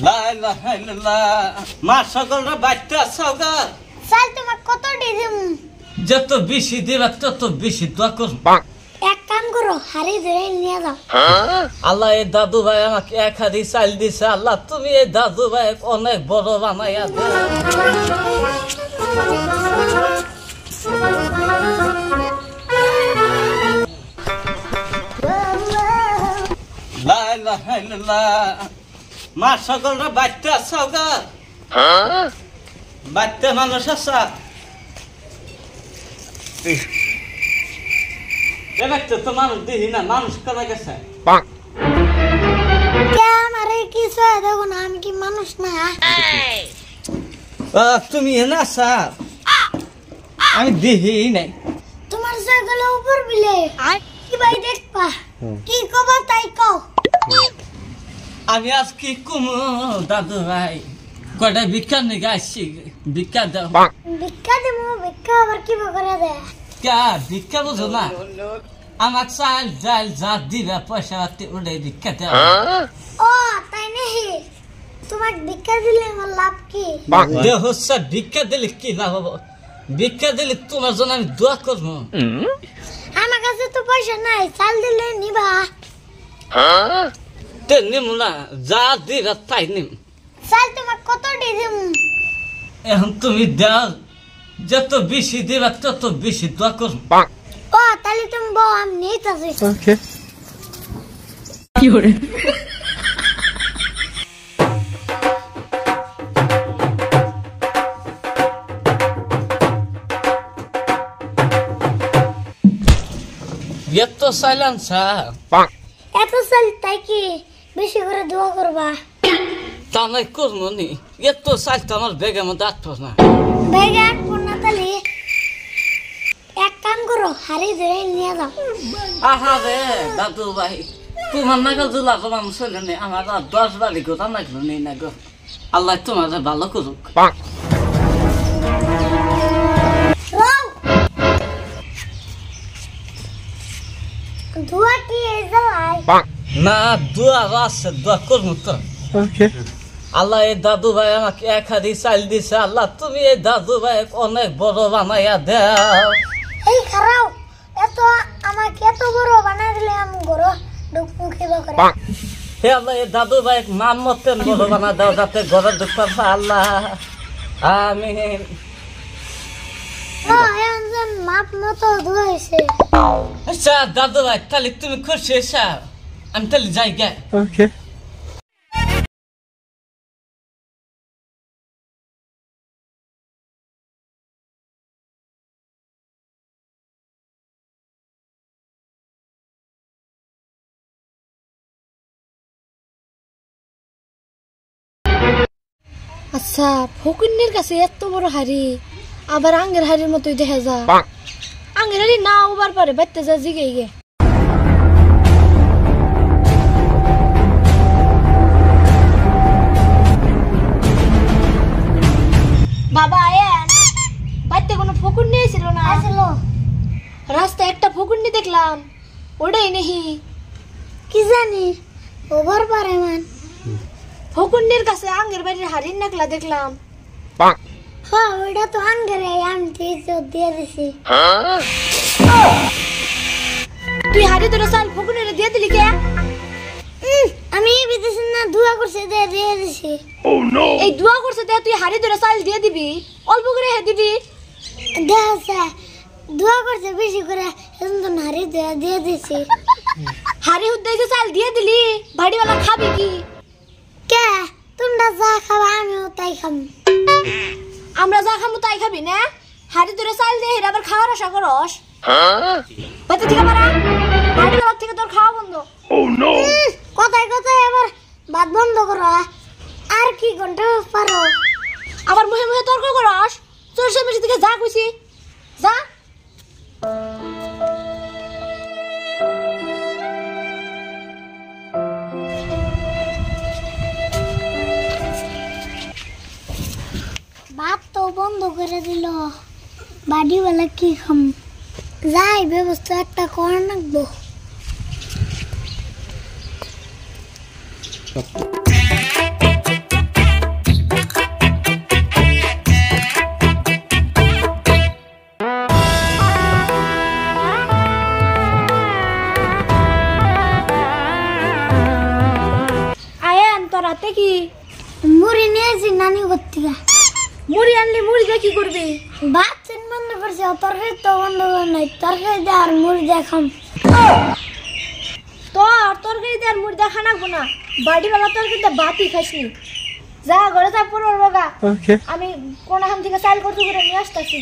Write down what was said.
লা ইলাহা ইল্লাল্লাহ মা সকলরা বাইতে আছো গা সাল তোমার কত দিম যত বেশি দিবা তত বেশি দোয়া করব এক কাম করো হারি ধরে নিয়ে যাও আল্লাহ এই দাদু ভাই আমাকে এক হাড়ি চাল দিছে আল্লাহ তুমি এই দাদু ভাই অনেক বড় বানাইয়া দাও লা ইলাহা ইল্লাল্লাহ মা সকলরা বাইতে আছো গা বাইতে মানুষ আছে দেখতে তো মানুষ দেখি না মানুষ কোথায় গেছে আমারে কিছু দেখো না আমি কি মানুষ না তুমি এনে আসা আমি দেখি নাই তোমার সাইকেল উপর বিলে কি ভাই দেখবা কি কবা তাই কও আমি আজ কি কুমু দাদু ভাই কয়টা ভিক্ষা নিয়ে আসছি ভিক্ষা দাও ভিক্ষা দেবো ভিক্ষা আবার কি করে দে কা ভিক্ষা বুঝো না আমার চাল ডাল যা দিবা পয়সা উঠে ভিক্ষা দাও ও তাই নাকি তোমার ভিক্ষা দিলে আমার লাভ কি দেহ ভিক্ষা দিলে কি লাভ হবো ভিক্ষা দিলে তোমার জন্য আমি দোয়া করবো আমার কাছে তো পয়সা নাই চাল দিলে নিবা তে নিমু না যা দিবা তাই নিম চাল তোমার কত দিম এখন তুমি দাও যত বেশি দিবা তত বেশি দোয়া করবো ও তাহলে তুমি বউ আমি নিতেছি ওকে কি করে এত সাইলেন্স এত চাল তাই কি বেশি করে দোয়া করবা তা নাই করবো নি এত সাইল তো আমার বেগের মধ্যে আটপো না বেগে পূর্ণা তালি এক কাম করো হারি ধরে নিয়ে যাও আহা রে দাদু ভাই তোমার নাগাল জুলা কমাম চলে নেই আমার 10 বাড়ি গোটা নাগলো নেই না গো আল্লাহ তোমার ভালো করুক ধোয়া কি এই জ্বালায় না দোয়া আছে দোয়া করবো তো ওকে আল্লাহ এই দাদু ভাই আমাকে এক হাড়ি চাল দিছে আল্লাহ তুমি এই দাদু ভাই অনেক বড় বানাইয়া দাও এই খারাও এত আমাকে এত বড় বানাই দিলে আমি বড় দুঃখ মুখিবা করে হে আল্লাহ এই দাদু ভাই মান মতেন বড় বানা দাও যাতে ঘরে দুঃখ পায় আল্লাহ আমিন এখন মাপ মতো ধুয়েছে আচ্ছা দাদু ভাই তাহলে তুমি খুশি হয়েছা আমি তাহলে যাই গে ওকে আচ্ছা ফকিন্নের কাছে এত বড় হাড়ি আবার আঙ্গের হাড়ির মতোই দেখা যা আঙ্গের হাড়ি না ওবার পারে বাইতে যা জিগে গে বাবা আয়েন বাইতে কোনো ফকুন্নি ছিল না আসলো রাস্তায় একটা ফকুন্নি দেখলাম ওটাই নেহি কি জানি ওভার পারে মান ফকুন্নির কাছে আঙ্গের বাড়ির হাড়ির নাকলা দেখলাম হ্যাঁ ওইটা তো আঙ্গরে আমি দিয়ে দিছি তুই হাড়ি ধরে চাল ফকুন্নির দিয়ে দিলি কে আমি বিদেশে না ধোয়া করছে দিয়ে দিছি এই দুয়া করছে তে তুই হাড়ি ধরে চাল দিয়ে দিবি অল্প করে হে দিবি দেখছে ধোয়া করছে বেশি করে এখন নারী দিয়ে দিছি হাড়ি উদ্দেশ্যে চাল দিয়ে দিলি বাড়িওয়ালা খাবি কি কে তোমরা যা খাবা আমিও তাই খাম আমরা যা খামু তাই খাবি না হাড়ি ধরে চাল দিয়ে হেরে আবার খাওয়ার আশা করস বাচ্চা থেকে পারা বাড়িওয়ালা থেকে তোর খাওয়া বন্ধ কথায় কথায় আবার ভাত বন্ধ করো আর কি ঘন্টা পারো আবার মুহে মুহে তর্ক করস চোরসে মেশি থেকে যা কইছি যা ভাত তো বন্ধ করে দিল বাড়িওয়ালা কি খাম যাই ব্যবস্থা একটা করে রাখবো নানি বত্তিকা মুড়ি আনলি মুড়ি দিয়ে কি করবি? ভাত চেন বন্ধ করছে তরকারি তো বন্ধ করে নাই তরকারি দিয়ে আর মুড়ি দেখাম তোর তরকারি দিয়ে আর মুড়ি দেখা নাকবো না, বাড়িওয়ালা তরকারি দিয়ে ভাতই খাসনি। যা ঘরে যা পড়বো গা, আমি কোন হাম থেকে চাল করতে করে নিয়ে আসতেছি।